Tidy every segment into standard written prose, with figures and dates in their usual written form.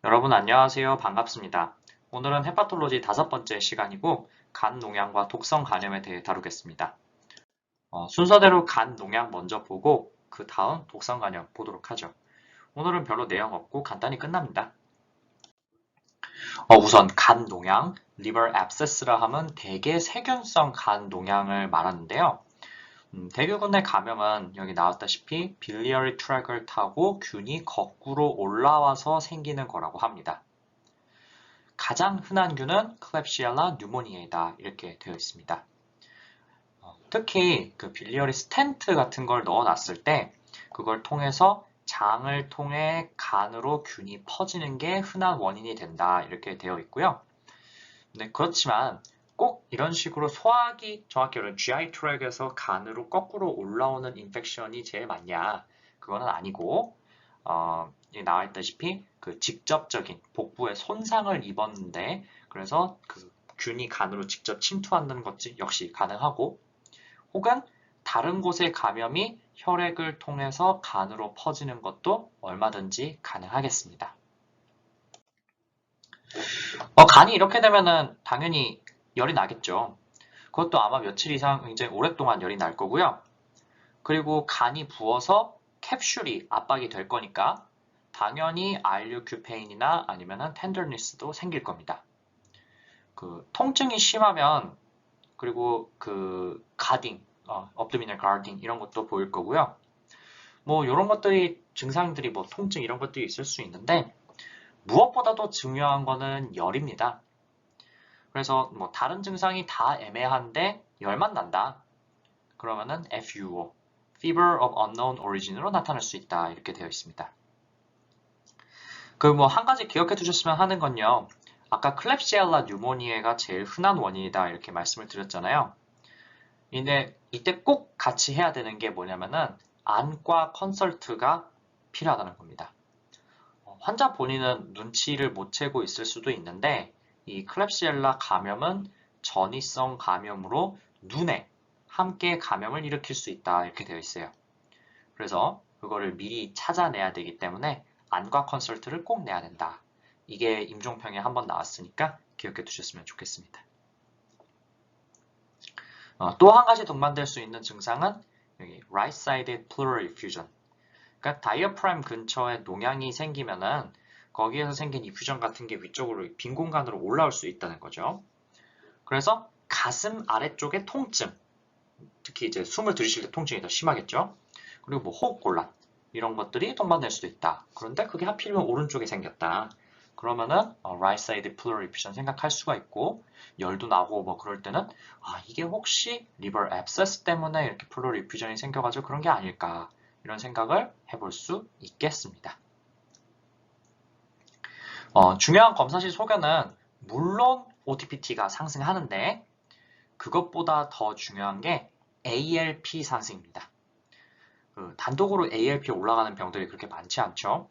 여러분 안녕하세요. 반갑습니다. 오늘은 헤파톨로지 5번째 시간이고 간 농양과 독성 간염에 대해 다루겠습니다. 순서대로 간 농양 먼저 보고 그 다음 독성 간염 보도록 하죠. 오늘은 별로 내용 없고 간단히 끝납니다. 우선 간 농양, liver abscess라 하면 대개 세균성 간 농양을 말하는데요. 대규군의 감염은 여기 나왔다시피 biliary 트랙을 타고 균이 거꾸로 올라와서 생기는 거라고 합니다. 가장 흔한 균은 클랩시엘라 뉴모니에이다 이렇게 되어 있습니다. 특히 그 빌리어리 스텐트 같은 걸 넣어놨을 때 그걸 통해서 장을 통해 간으로 균이 퍼지는 게 흔한 원인이 된다 이렇게 되어 있고요. 네, 그렇지만 꼭 이런 식으로 소화기, 정확히 말하면 GI 트랙에서 간으로 거꾸로 올라오는 인펙션이 제일 많냐? 그거는 아니고 여기 나와 있다시피 그 직접적인 복부에 손상을 입었는데 그래서 그 균이 간으로 직접 침투하는 것이 역시 가능하고 혹은 다른 곳의 감염이 혈액을 통해서 간으로 퍼지는 것도 얼마든지 가능하겠습니다. 간이 이렇게 되면은 당연히 열이 나겠죠. 그것도 아마 며칠 이상 굉장히 오랫동안 열이 날 거고요. 그리고 간이 부어서 캡슐이 압박이 될 거니까 당연히 알류큐페인이나 아니면은 텐더니스도 생길 겁니다. 그 통증이 심하면 그리고 그 가딩, 업도미널 가딩 이런 것도 보일 거고요. 뭐 이런 것들이 증상들이 뭐 통증 이런 것들이 있을 수 있는데 무엇보다도 중요한 거는 열입니다. 그래서 뭐 다른 증상이 다 애매한데 열만 난다. 그러면은 FUO, Fever of Unknown Origin으로 나타날 수 있다. 이렇게 되어 있습니다. 그 뭐 한 가지 기억해 두셨으면 하는 건요. 아까 클랩시엘라 뉴모니아가 제일 흔한 원인이다. 이렇게 말씀을 드렸잖아요. 근데 이때 꼭 같이 해야 되는 게 뭐냐면은 안과 컨설트가 필요하다는 겁니다. 환자 본인은 눈치를 못 채고 있을 수도 있는데 이 클랩시엘라 감염은 전이성 감염으로 눈에 함께 감염을 일으킬 수 있다 이렇게 되어 있어요. 그래서 그거를 미리 찾아내야 되기 때문에 안과 컨설트를 꼭 내야 된다. 이게 임종평에 한번 나왔으니까 기억해 두셨으면 좋겠습니다. 또 한 가지 동반될 수 있는 증상은 여기 right-sided pleural effusion. 그러니까 다이어프램 근처에 농양이 생기면은 거기에서 생긴 이퓨전 같은 게 위쪽으로 빈 공간으로 올라올 수 있다는 거죠. 그래서 가슴 아래쪽의 통증, 특히 이제 숨을 들이쉴 때 통증이 더 심하겠죠. 그리고 뭐 호흡곤란 이런 것들이 동반될 수도 있다. 그런데 그게 하필이면 오른쪽에 생겼다. 그러면은 right side pleural effusion 생각할 수가 있고 열도 나고 뭐 그럴 때는 이게 혹시 liver abscess 때문에 이렇게 pleural effusion이 생겨가지고 그런 게 아닐까 이런 생각을 해볼 수 있겠습니다. 중요한 검사실 소견은 물론 OTPT가 상승하는데 그것보다 더 중요한 게 ALP 상승입니다. 단독으로 ALP 올라가는 병들이 그렇게 많지 않죠.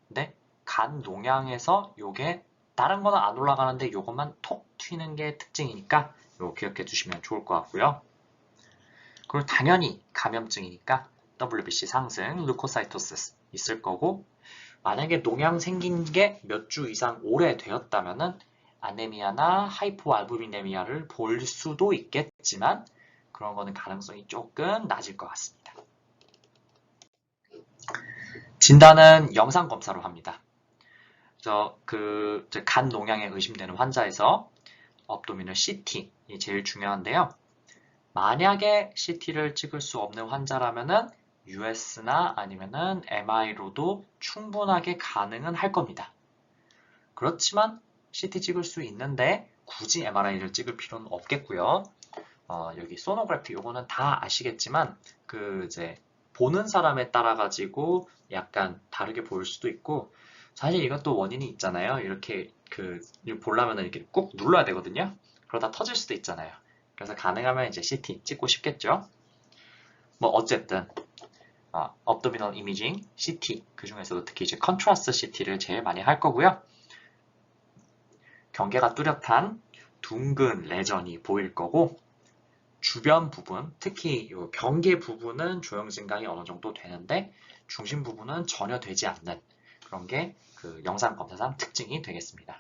근데 간 농양에서 요게 다른 거는 안 올라가는데 요것만 톡 튀는 게 특징이니까 요거 기억해 두시면 좋을 것 같고요. 그리고 당연히 감염증이니까 WBC 상승, 루코사이토시스 있을 거고 만약에 농양 생긴 게 몇 주 이상 오래되었다면은 아네미아나 하이포알부미네미아를 볼 수도 있겠지만 그런 거는 가능성이 조금 낮을 것 같습니다. 진단은 영상 검사로 합니다. 간 농양에 의심되는 환자에서 업도미널 CT이 제일 중요한데요. 만약에 CT를 찍을 수 없는 환자라면은 US나 아니면은 MI로도 충분하게 가능은 할 겁니다. 그렇지만 CT 찍을 수 있는데 굳이 MRI를 찍을 필요는 없겠고요. 여기 소노그래피 요거는 다 아시겠지만 이제 보는 사람에 따라 가지고 약간 다르게 보일 수도 있고 사실 이것도 원인이 있잖아요. 이렇게 보려면 이렇게 꾹 눌러야 되거든요. 그러다 터질 수도 있잖아요. 그래서 가능하면 이제 CT 찍고 싶겠죠. 뭐 어쨌든 업도미널 이미징, CT 그 중에서도 특히 이제 컨트라스트 CT를 제일 많이 할 거고요. 경계가 뚜렷한 둥근 레전이 보일 거고 주변 부분, 특히 이 경계 부분은 조형 증강이 어느 정도 되는데 중심 부분은 전혀 되지 않는 그런 게 그 영상 검사상 특징이 되겠습니다.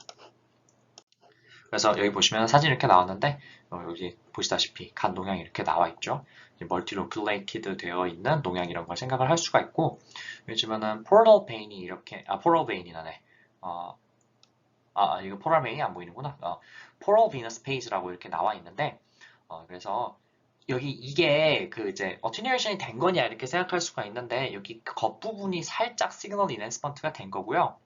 그래서 여기 보시면 사진 이렇게 나왔는데 여기 보시다시피 간 농양이 이렇게 나와 있죠. 멀티로큘레이티드 되어 있는 농양 이런 걸 생각을 할 수가 있고 요즘에는 포럴 베인이 이렇게 포럴 베인이라네. 이거 포럴 베인이 안 보이는구나. 포럴 비너스 페이지라고 이렇게 나와 있는데 그래서 여기 이게 그 이제 어티뉴에이션이 된 거냐 이렇게 생각할 수가 있는데 여기 그 겉부분이 살짝 시그널 인핸스먼트가 된 거고요.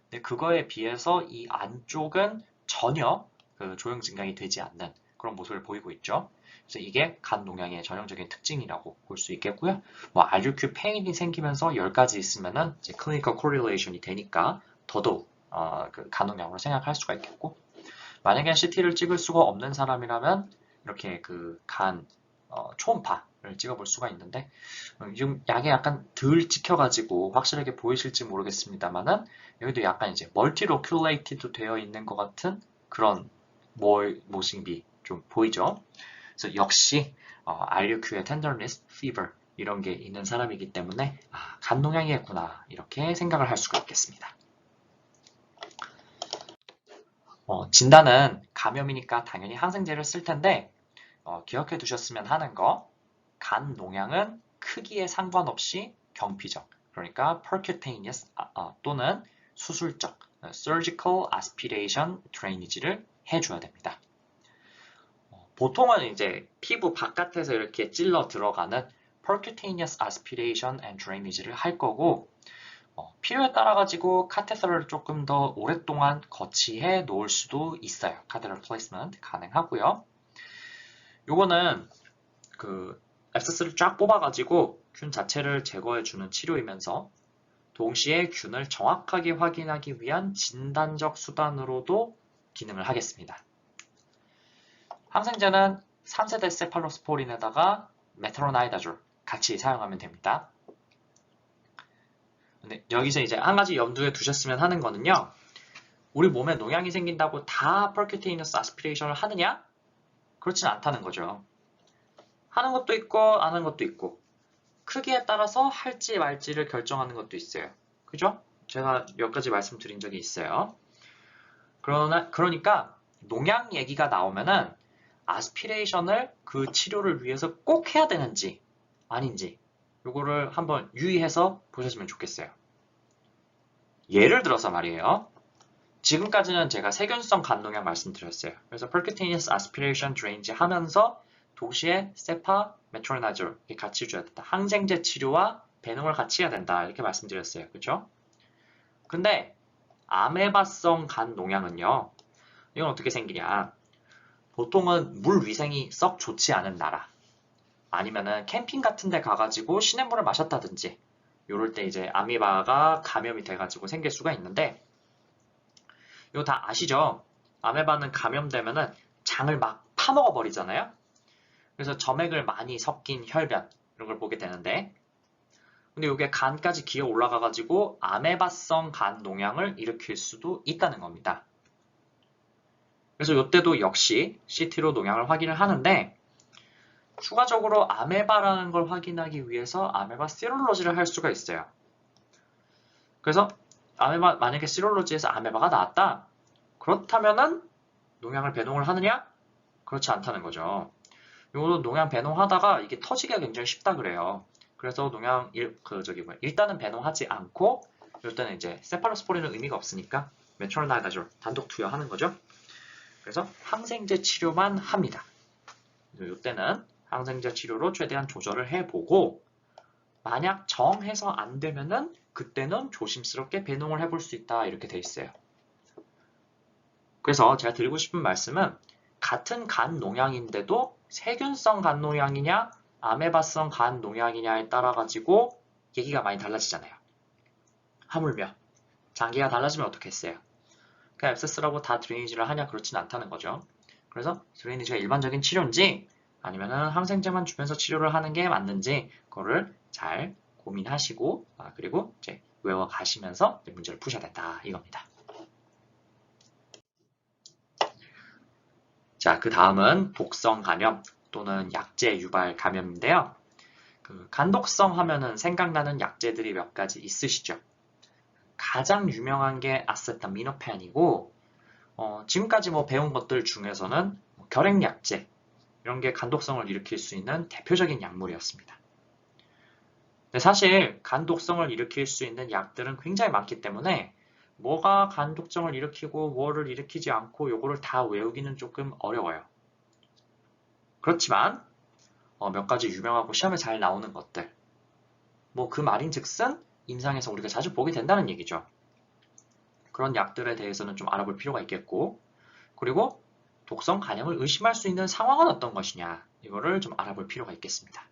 근데 그거에 비해서 이 안쪽은 전혀 그 조형 증강이 되지 않는 그런 모습을 보이고 있죠. 그래서 이게 간 농양의 전형적인 특징이라고 볼 수 있겠고요. 뭐 RUQ 페인이 생기면서 10가지 있으면은 이제 클리니컬 코릴레이션이 되니까 더더욱 그 간 농양으로 생각할 수가 있겠고 만약에 CT를 찍을 수가 없는 사람이라면 이렇게 그 간 초음파를 찍어볼 수가 있는데 지금 약이 약간 덜 찍혀가지고 확실하게 보이실지 모르겠습니다만은 여기도 약간 이제 멀티로큘레이티드 되어 있는 것 같은 그런 모습이 좀 보이죠. 그래서 역시 RUQ의 tenderness, fever 이런 게 있는 사람이기 때문에 간 농양이겠구나 이렇게 생각을 할 수가 있겠습니다. 진단은 감염이니까 당연히 항생제를 쓸 텐데 기억해 두셨으면 하는 거 간 농양은 크기에 상관없이 경피적 그러니까 percutaneous 또는 수술적 surgical aspiration drainage를 해줘야 됩니다. 보통은 이제 피부 바깥에서 이렇게 찔러 들어가는 percutaneous aspiration and drainage를 할 거고 필요에 따라 가지고 카테터를 조금 더 오랫동안 거치해 놓을 수도 있어요. 카테터 플레이스먼트 가능하고요. 요거는 그 앱세스를 쫙 뽑아가지고 균 자체를 제거해주는 치료이면서 동시에 균을 정확하게 확인하기 위한 진단적 수단으로도 기능을 하겠습니다. 항생제는 3세대 세팔로스포린에다가 메트로나이다졸 같이 사용하면 됩니다. 근데 여기서 이제 한 가지 염두에 두셨으면 하는 거는요. 우리 몸에 농양이 생긴다고 다 percutaneous aspiration을 하느냐? 그렇진 않다는 거죠. 하는 것도 있고 안 하는 것도 있고 크기에 따라서 할지 말지를 결정하는 것도 있어요. 그죠? 제가 몇 가지 말씀드린 적이 있어요. 그러니까 농양 얘기가 나오면은 아스피레이션을 그 치료를 위해서 꼭 해야 되는지 아닌지 요거를 한번 유의해서 보셨으면 좋겠어요. 예를 들어서 말이에요. 지금까지는 제가 세균성 간 농양 말씀드렸어요. 그래서 percutaneous aspiration drainage 하면서 동시에 세파, 메트로나졸 같이 줘야 된다. 항생제 치료와 배농을 같이 해야 된다. 이렇게 말씀드렸어요. 그렇죠? 근데 아메바성 간 농양은요. 이건 어떻게 생기냐? 보통은 물 위생이 썩 좋지 않은 나라 아니면은 캠핑 같은 데 가가지고 시냇물을 마셨다든지 요럴 때 이제 아메바가 감염이 돼가지고 생길 수가 있는데 이거 다 아시죠? 아메바는 감염되면은 장을 막 파먹어 버리잖아요. 그래서 점액을 많이 섞인 혈변 이런 걸 보게 되는데 근데 이게 간까지 기어 올라가가지고 아메바성 간 농양을 일으킬 수도 있다는 겁니다. 그래서 이때도 역시 CT로 농양을 확인을 하는데 추가적으로 아메바라는 걸 확인하기 위해서 아메바 시롤로지를 할 수가 있어요. 그래서 만약에 시롤로지에서 아메바가 나왔다. 그렇다면은 농양을 배농을 하느냐? 그렇지 않다는 거죠. 요거는 농양 배농하다가 이게 터지기가 굉장히 쉽다 그래요. 그래서 농양 일단은 배농하지 않고 이때는 이제 세팔로스포린은 의미가 없으니까 메트로나이다졸 단독 투여하는 거죠. 그래서 항생제 치료만 합니다. 이때는 항생제 치료로 최대한 조절을 해보고 만약 정해서 안 되면은 그때는 조심스럽게 배농을 해볼 수 있다 이렇게 돼 있어요. 그래서 제가 드리고 싶은 말씀은 같은 간 농양인데도 세균성 간 농양이냐 아메바성 간 농양이냐에 따라 가지고 얘기가 많이 달라지잖아요. 하물며 장기가 달라지면 어떻겠어요? 그냥 앱세스라고 다 드레이니지를 하냐 그렇진 않다는 거죠. 그래서 드레이니지가 일반적인 치료인지 아니면은 항생제만 주면서 치료를 하는 게 맞는지 그거를 잘 고민하시고 그리고 이제 외워가시면서 문제를 푸셔야 된다 이겁니다. 자, 그 다음은 독성 감염 또는 약제 유발 감염인데요. 그 간독성 하면은 생각나는 약제들이 몇 가지 있으시죠? 가장 유명한 게 아세타미노펜이고 지금까지 뭐 배운 것들 중에서는 결핵약제 이런 게 간독성을 일으킬 수 있는 대표적인 약물이었습니다. 근데 사실 간독성을 일으킬 수 있는 약들은 굉장히 많기 때문에 뭐가 간독성을 일으키고 뭐를 일으키지 않고 요거를 다 외우기는 조금 어려워요. 그렇지만 몇 가지 유명하고 시험에 잘 나오는 것들 뭐 그 말인즉슨 임상에서 우리가 자주 보게 된다는 얘기죠. 그런 약들에 대해서는 좀 알아볼 필요가 있겠고 그리고 독성 간염을 의심할 수 있는 상황은 어떤 것이냐 이거를 좀 알아볼 필요가 있겠습니다.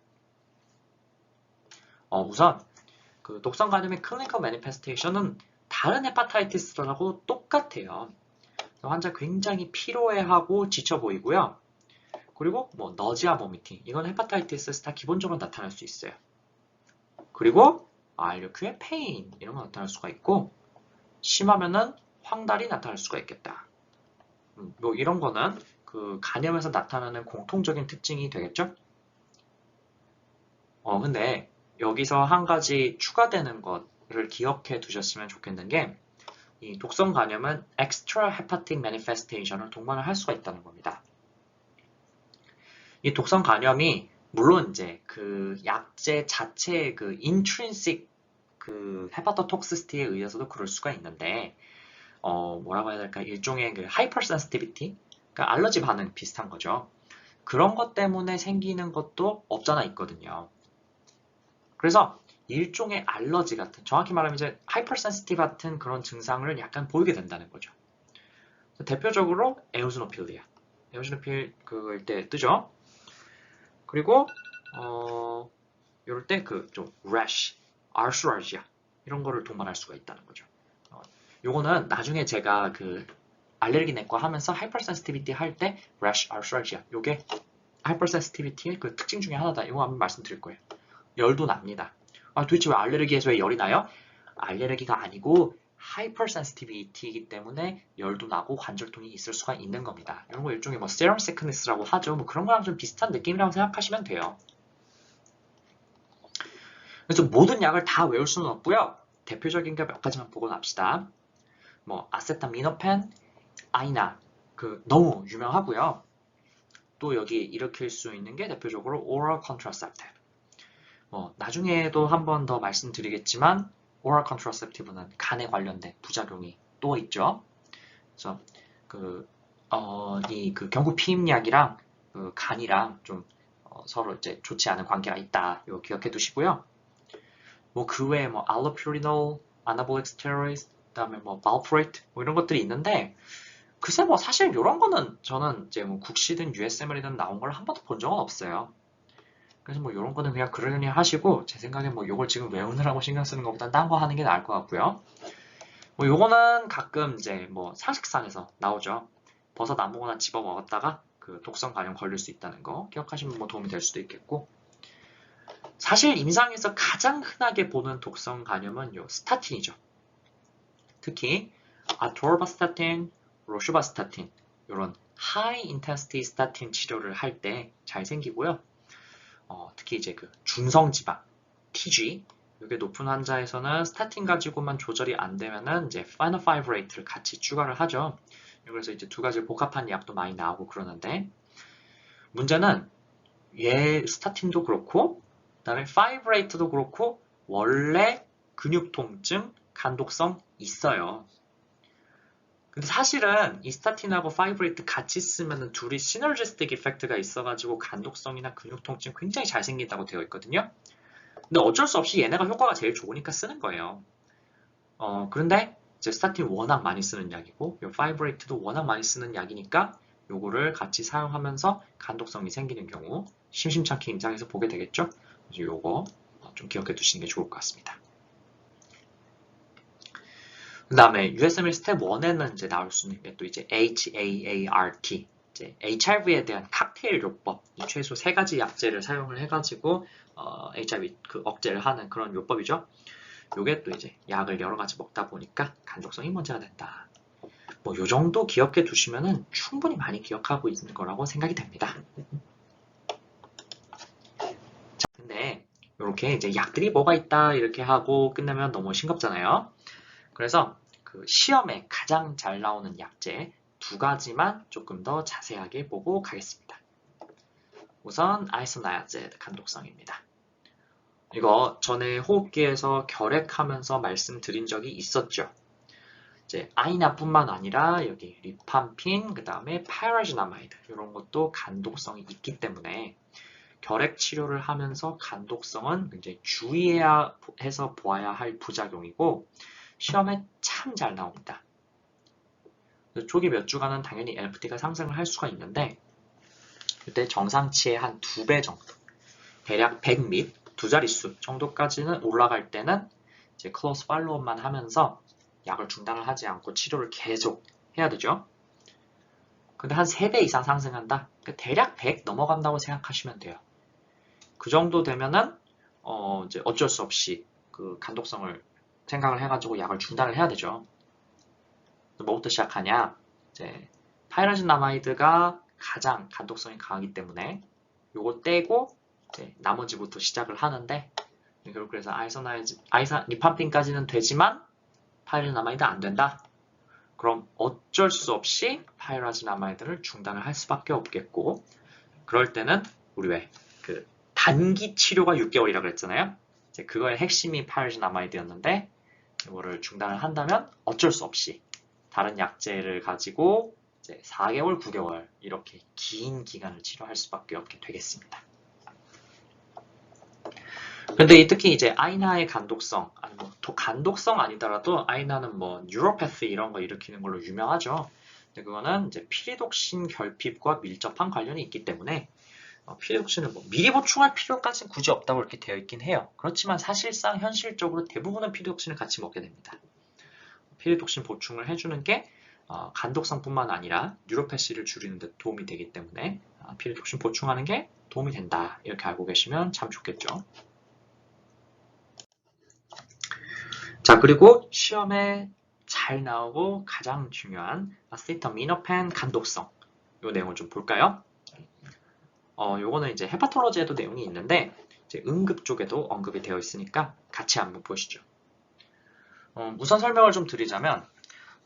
우선 그 독성 간염의 클리니컬 매니페스테이션은 다른 헤파타이티스라고 똑같아요. 환자 굉장히 피로해하고 지쳐 보이고요. 그리고 뭐 너지아 보미팅 이건 헤파타이티스 다 기본적으로 나타날 수 있어요. 그리고 알류큐의 페인 이런 거 나타날 수가 있고 심하면은 황달이 나타날 수가 있겠다. 뭐 이런 거는 그 간염에서 나타나는 공통적인 특징이 되겠죠? 근데 여기서 한 가지 추가되는 것을 기억해 두셨으면 좋겠는 게 이 독성 간염은 extra hepatic manifestation을 동반을 할 수가 있다는 겁니다. 이 독성 간염이 물론 이제 그 약제 자체의 그 intrinsic 그 헤파토톡시스티에 의해서도 그럴 수가 있는데 뭐라고 해야 될까 일종의 그 hypersensitivity 그러니까 알러지 반응 비슷한 거죠. 그런 것 때문에 생기는 것도 없잖아 있거든요. 그래서 일종의 알러지 같은 정확히 말하면 이제 hypersensitive 같은 그런 증상을 약간 보이게 된다는 거죠. 대표적으로 에오즈노필리아 에오즈노필 그걸 때 뜨죠. 그리고 이럴 때 그 좀 rash, arthralgia 이런 거를 동반할 수가 있다는 거죠. 요거는 나중에 제가 그 알레르기 내과 하면서 hypersensitivity 할 때 rash, arthralgia 요게 hypersensitivity의 그 특징 중에 하나다. 이거 한번 말씀드릴 거예요. 열도 납니다. 도대체 왜 알레르기에서 왜 열이 나요? 알레르기가 아니고 hypersensitivity이기 때문에 열도 나고 관절통이 있을 수가 있는 겁니다. 이런 거 일종의 뭐 serum sickness라고 하죠. 뭐 그런 거랑 좀 비슷한 느낌이라고 생각하시면 돼요. 그래서 모든 약을 다 외울 수는 없고요. 대표적인 게 몇 가지만 보고 납시다. 뭐 아세타미노펜, 아이나 그 너무 유명하고요. 또 여기 일으킬 수 있는 게 대표적으로 oral contraceptive. 나중에도 한 번 더 말씀드리겠지만 oral contraceptive는 간에 관련된 부작용이 또 있죠. 그래서 이 경구 피임약이랑 그 간이랑 좀 서로 이제 좋지 않은 관계가 있다. 이거 기억해 두시고요. 뭐 그 외에 뭐 allopurinol, anabolic steroids, 그다음에 뭐 valproate 뭐 이런 것들이 있는데 글쎄 뭐 사실 이런 거는 저는 이제 뭐 국시든 USML이든 나온 걸 한 번도 본 적은 없어요. 그래서 뭐 이런 거는 그냥 그러려니 하시고 제 생각에 뭐 이걸 지금 외우느라고 신경 쓰는 것보다 딴 거 하는 게 나을 것 같고요. 뭐 요거는 가끔 이제 뭐 상식상에서 나오죠. 버섯 아무거나 집어 먹었다가 그 독성 간염 걸릴 수 있다는 거 기억하시면 뭐 도움이 될 수도 있겠고 사실 임상에서 가장 흔하게 보는 독성 간염은 요 스타틴이죠. 특히 아토르바스타틴, 로슈바스타틴 이런 하이 인텐시티 스타틴 치료를 할 때 잘 생기고요. 특히 이제 그 중성지방 TG 이게 높은 환자에서는 스타틴 가지고만 조절이 안 되면은 이제 파이노파이브레이트를 같이 추가를 하죠. 그래서 이제 두 가지 복합한 약도 많이 나오고 그러는데 문제는 얘 스타틴도 그렇고 그다음에 파이브레이트도 그렇고 원래 근육 통증, 간독성 있어요. 근데 사실은 이 스타틴하고 파이브레이트 같이 쓰면 둘이 시너지스틱 이펙트가 있어가지고 간독성이나 근육 통증 굉장히 잘 생긴다고 되어 있거든요. 근데 어쩔 수 없이 얘네가 효과가 제일 좋으니까 쓰는 거예요. 그런데 이제 스타틴 워낙 많이 쓰는 약이고 요 파이브레이트도 워낙 많이 쓰는 약이니까 요거를 같이 사용하면서 간독성이 생기는 경우 심심찮게 임상에서 보게 되겠죠. 그래서 요거 좀 기억해 두시는 게 좋을 것 같습니다. 그 다음에 USML 스텝 1에는 이제 나올 수 있는 게 또 이제 HAART 이제 HIV에 대한 칵테일 요법 이 최소 3가지 약제를 사용을 해가지고 HIV 그 억제를 하는 그런 요법이죠. 요게 또 이제 약을 여러 가지 먹다 보니까 간독성이 문제가 된다. 뭐 요 정도 기억해 두시면은 충분히 많이 기억하고 있는 거라고 생각이 됩니다. 자, 근데 이렇게 이제 약들이 뭐가 있다 이렇게 하고 끝내면 너무 싱겁잖아요. 그래서 그 시험에 가장 잘 나오는 약제 두 가지만 조금 더 자세하게 보고 가겠습니다. 우선 아이소나야제 간독성입니다. 이거 전에 호흡기에서 결핵하면서 말씀드린 적이 있었죠. 이제 아이나뿐만 아니라 여기 리팜핀, 그 다음에 파이라지나마이드 이런 것도 간독성이 있기 때문에 결핵 치료를 하면서 간독성은 굉장히 주의해야 해서 보아야 할 부작용이고 시험에 참 잘 나옵니다. 초기 몇 주간은 당연히 LFT가 상승을 할 수가 있는데 이때 정상치의 한 2배 정도, 대략 100 및 두 자릿수 정도까지는 올라갈 때는 이제 클로스 팔로우업만 하면서 약을 중단을 하지 않고 치료를 계속 해야 되죠. 근데 한 3배 이상 상승한다? 그러니까 대략 100 넘어간다고 생각하시면 돼요. 그 정도 되면은 이제 어쩔 수 없이 그 간독성을 생각을 해가지고 약을 중단을 해야 되죠. 뭐부터 시작하냐? 이제 파이라진나마이드가 가장 간독성이 강하기 때문에 요거 떼고 이제 나머지부터 시작을 하는데 결국 그래서 리팜핀까지는 되지만 파이라진나마이드 안 된다. 그럼 어쩔 수 없이 파이라진나마이드를 중단을 할 수밖에 없겠고 그럴 때는 우리 왜 그 단기 치료가 6개월이라고 그랬잖아요. 이제 그거의 핵심이 파이라진나마이드였는데 이거를 중단을 한다면 어쩔 수 없이 다른 약제를 가지고 이제 4개월, 9개월 이렇게 긴 기간을 치료할 수밖에 없게 되겠습니다. 근데 특히 이제 아이나의 간독성, 아니 뭐 간독성 아니더라도 아이나는 뭐 뉴로패스 이런 거 일으키는 걸로 유명하죠. 근데 그거는 이제 피리독신 결핍과 밀접한 관련이 있기 때문에 피리독신을 뭐 미리 보충할 필요까지는 굳이 없다고 이렇게 되어 있긴 해요. 그렇지만 사실상 현실적으로 대부분은 피리독신을 같이 먹게 됩니다. 피리독신 보충을 해주는 게 간독성뿐만 아니라 뉴로패시를 줄이는 데 도움이 되기 때문에 피리독신 보충하는 게 도움이 된다. 이렇게 알고 계시면 참 좋겠죠. 자, 그리고 시험에 잘 나오고 가장 중요한 아세타미노펜 간독성. 이 내용을 좀 볼까요? 요거는 이제 헤파톨로지에도 내용이 있는데 이제 응급 쪽에도 언급이 되어 있으니까 같이 한번 보시죠. 우선 설명을 좀 드리자면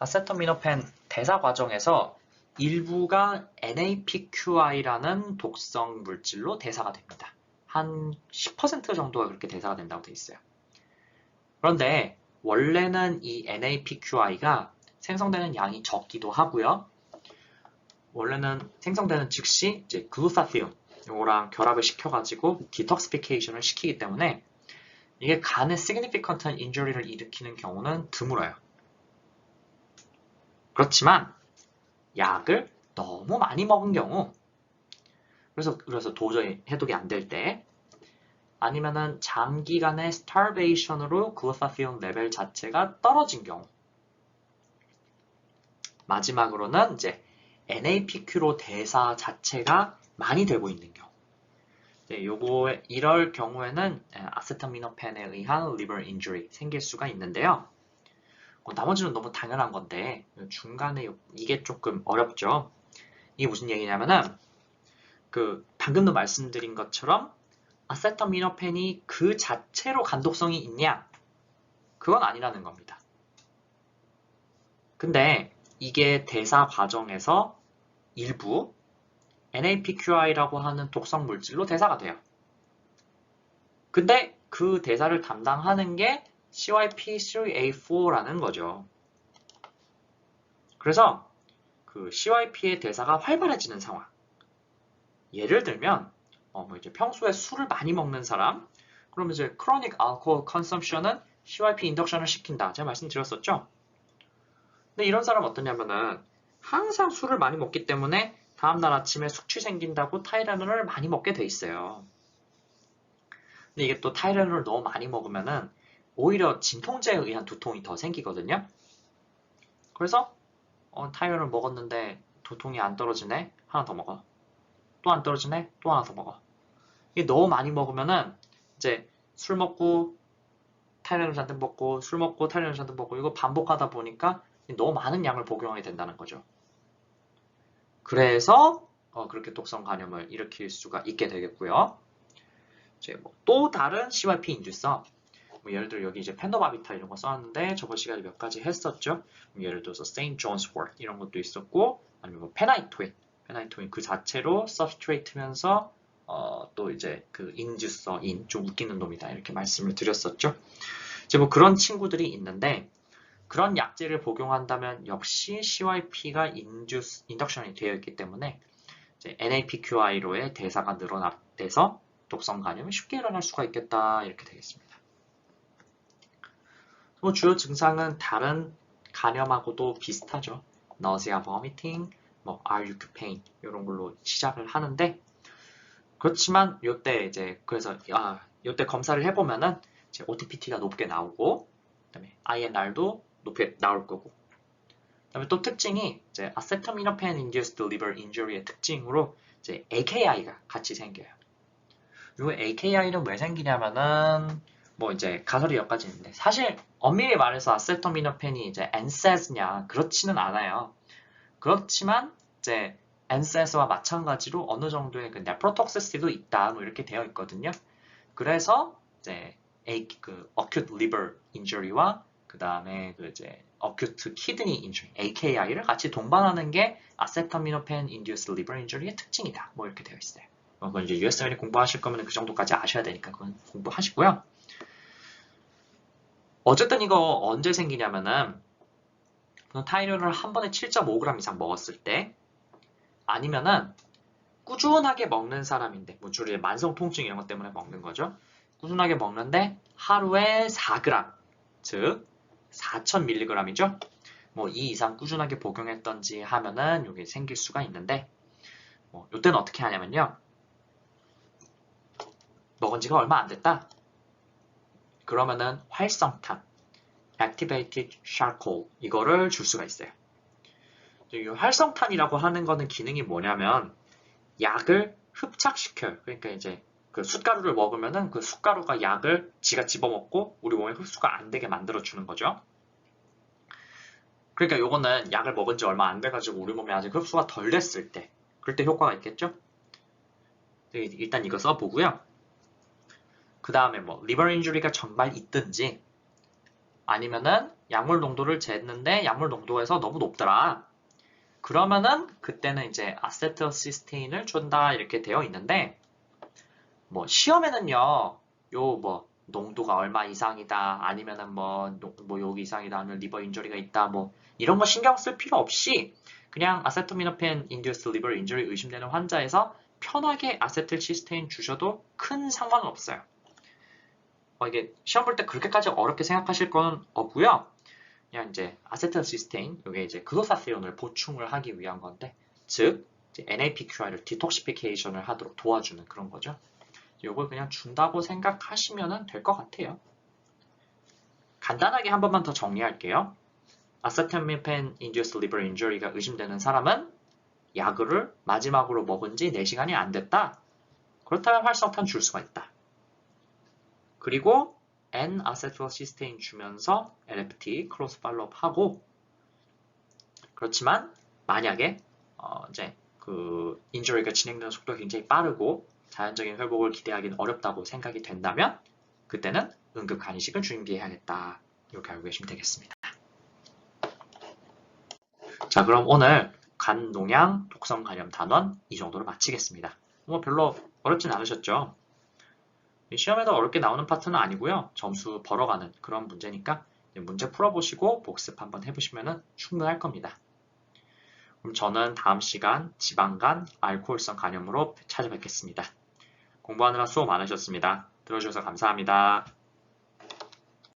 아세타미노펜 대사 과정에서 일부가 NAPQI라는 독성 물질로 대사가 됩니다. 한 10% 정도가 그렇게 대사가 된다고 되어 있어요. 그런데 원래는 이 NAPQI가 생성되는 양이 적기도 하고요. 원래는 생성되는 즉시 이제 글루타티온 이거랑 결합을 시켜가지고 디톡시피케이션을 시키기 때문에 이게 간에 significant injury를 일으키는 경우는 드물어요. 그렇지만 약을 너무 많이 먹은 경우 그래서 도저히 해독이 안 될 때 아니면은 장기간의 starvation으로 글루타티온 레벨 자체가 떨어진 경우 마지막으로는 이제 NAPQ로 대사 자체가 많이 되고 있는 경우 이럴 경우에는 아세타미노펜에 의한 liver injury 생길 수가 있는데요. 나머지는 너무 당연한 건데 중간에 이게 조금 어렵죠. 이게 무슨 얘기냐면은 방금도 말씀드린 것처럼 아세타미노펜이 그 자체로 간독성이 있냐? 그건 아니라는 겁니다. 근데 이게 대사 과정에서 일부 NAPQI라고 하는 독성 물질로 대사가 돼요. 근데 그 대사를 담당하는 게 CYP3A4라는 거죠. 그래서 그 CYP의 대사가 활발해지는 상황. 예를 들면 뭐 이제 평소에 술을 많이 먹는 사람, 그러면 이제 chronic alcohol consumption은 CYP 인덕션을 시킨다. 제가 말씀드렸었죠. 근데 이런 사람 어떠냐면은 항상 술을 많이 먹기 때문에 다음날 아침에 숙취 생긴다고 타이레놀을 많이 먹게 돼 있어요. 근데 이게 또 타이레놀을 너무 많이 먹으면은 오히려 진통제에 의한 두통이 더 생기거든요. 그래서 타이레놀을 먹었는데 두통이 안 떨어지네? 하나 더 먹어. 또 안 떨어지네? 또 하나 더 먹어. 이게 너무 많이 먹으면은 이제 술 먹고 타이레놀 잔뜩 먹고 술 먹고 타이레놀 잔뜩 먹고 이거 반복하다 보니까 너무 많은 양을 복용하게 된다는 거죠. 그래서 그렇게 독성 간염을 일으킬 수가 있게 되겠고요. 이제 또 다른 CYP 인듀서 뭐 예를 들어 여기 이제 펜도바비타 이런 거 써놨는데 저번 시간에 몇 가지 했었죠. 예를 들어서 세인트 존스 워트 이런 것도 있었고, 아니면 뭐 페나이토인 그 자체로 substrate면서 또 이제 그 인듀서인 좀 웃기는 놈이다 이렇게 말씀을 드렸었죠. 이제 뭐 그런 친구들이 있는데, 그런 약제를 복용한다면 역시 CYP가 인덕션이 되어 있기 때문에 이제 NAPQI로의 대사가 늘어나서 독성 간염이 쉽게 일어날 수가 있겠다 이렇게 되겠습니다. 뭐 주요 증상은 다른 간염하고도 비슷하죠. nausea, vomiting, 뭐 RUQ pain 이런 걸로 시작을 하는데, 그렇지만 요때 이제 그래서 요때 검사를 해보면은 이제 OTPT가 높게 나오고, 그다음에 INR도 높게 나올 거고, 그다음에 또 특징이 이제 acetaminophen induced liver injury의 특징으로 이제 AKI가 같이 생겨요. 이 AKI는 왜 생기냐면은 뭐 이제 가설이 몇 가지 있는데, 사실 엄밀히 말해서 아세토미노펜이 이제 NSAID냐 그렇지는 않아요. 그렇지만 이제 NSAID와 마찬가지로 어느 정도의 그 네프로톡시시도 있다 뭐 이렇게 되어 있거든요. 그래서 이제 그 acute liver injury와 그 다음에 그 이제 acute kidney injury AKI를 같이 동반하는 게 아세타미노펜 induced liver injury의 특징이다 뭐 이렇게 되어 있어요. 그건 이제 USMLE 공부하실 거면 그 정도까지 아셔야 되니까 그건 공부하시고요. 어쨌든 이거 언제 생기냐면은 타이레놀을 한 번에 7.5g 이상 먹었을 때, 아니면은 꾸준하게 먹는 사람인데, 뭐 주로 만성 통증 이런 것 때문에 먹는 거죠. 꾸준하게 먹는데 하루에 4g, 즉 4000mg이죠. 뭐 이 이상 꾸준하게 복용했던지 하면은 이게 생길 수가 있는데, 뭐 이때는 어떻게 하냐면요. 먹은 지가 얼마 안 됐다. 그러면은 활성탄, activated charcoal 이거를 줄 수가 있어요. 이 활성탄이라고 하는 거는 기능이 뭐냐면 약을 흡착시켜요. 그러니까 이제 그 숯가루를 먹으면은 그 숯가루가 약을 지가 집어먹고 우리 몸에 흡수가 안 되게 만들어주는 거죠. 그러니까 요거는 약을 먹은 지 얼마 안 돼가지고 우리 몸에 아직 흡수가 덜 됐을 때, 그럴 때 효과가 있겠죠? 일단 이거 써보고요. 그 다음에 뭐 리버 인주리가 정말 있든지, 아니면은 약물 농도를 쟀는데 약물 농도에서 너무 높더라. 그러면은 그때는 이제 아세틸시스테인을 준다 이렇게 되어 있는데, 뭐 시험에는요, 요 뭐 농도가 얼마 이상이다, 아니면은 뭐 여기 이상이다, 하면 리버 인저리가 있다, 뭐 이런 거 신경 쓸 필요 없이 그냥 아세토미노펜 인듀스 리버 인저리 의심되는 환자에서 편하게 아세틸시스테인 주셔도 큰 상관은 없어요. 이게 시험 볼 때 그렇게까지 어렵게 생각하실 건 없고요. 그냥 이제 아세틸시스테인, 이게 이제 글로사티온을 보충을 하기 위한 건데, 즉 NAPQI를 디톡시피케이션을 하도록 도와주는 그런 거죠. 이걸 그냥 준다고 생각하시면 될 것 같아요. 간단하게 한 번만 더 정리할게요. 아세타미펜 인듀스 리버 인저리가 의심되는 사람은 약을 마지막으로 먹은 지 4시간이 안 됐다. 그렇다면 활성탄 줄 수가 있다. 그리고 N-아세틸시스테인 주면서 LFT 크로스 팔로업 하고, 그렇지만 만약에 이제 그 인저리가 진행되는 속도가 굉장히 빠르고 자연적인 회복을 기대하기는 어렵다고 생각이 된다면 그때는 응급 간이식을 준비해야겠다. 이렇게 알고 계시면 되겠습니다. 자, 그럼 오늘 간농양 독성 간염 단원 이 정도로 마치겠습니다. 뭐 별로 어렵진 않으셨죠? 시험에도 어렵게 나오는 파트는 아니고요. 점수 벌어가는 그런 문제니까 문제 풀어보시고 복습 한번 해보시면 충분할 겁니다. 그럼 저는 다음 시간 지방간 알코올성 간염으로 찾아뵙겠습니다. 공부하느라 수고 많으셨습니다. 들어주셔서 감사합니다.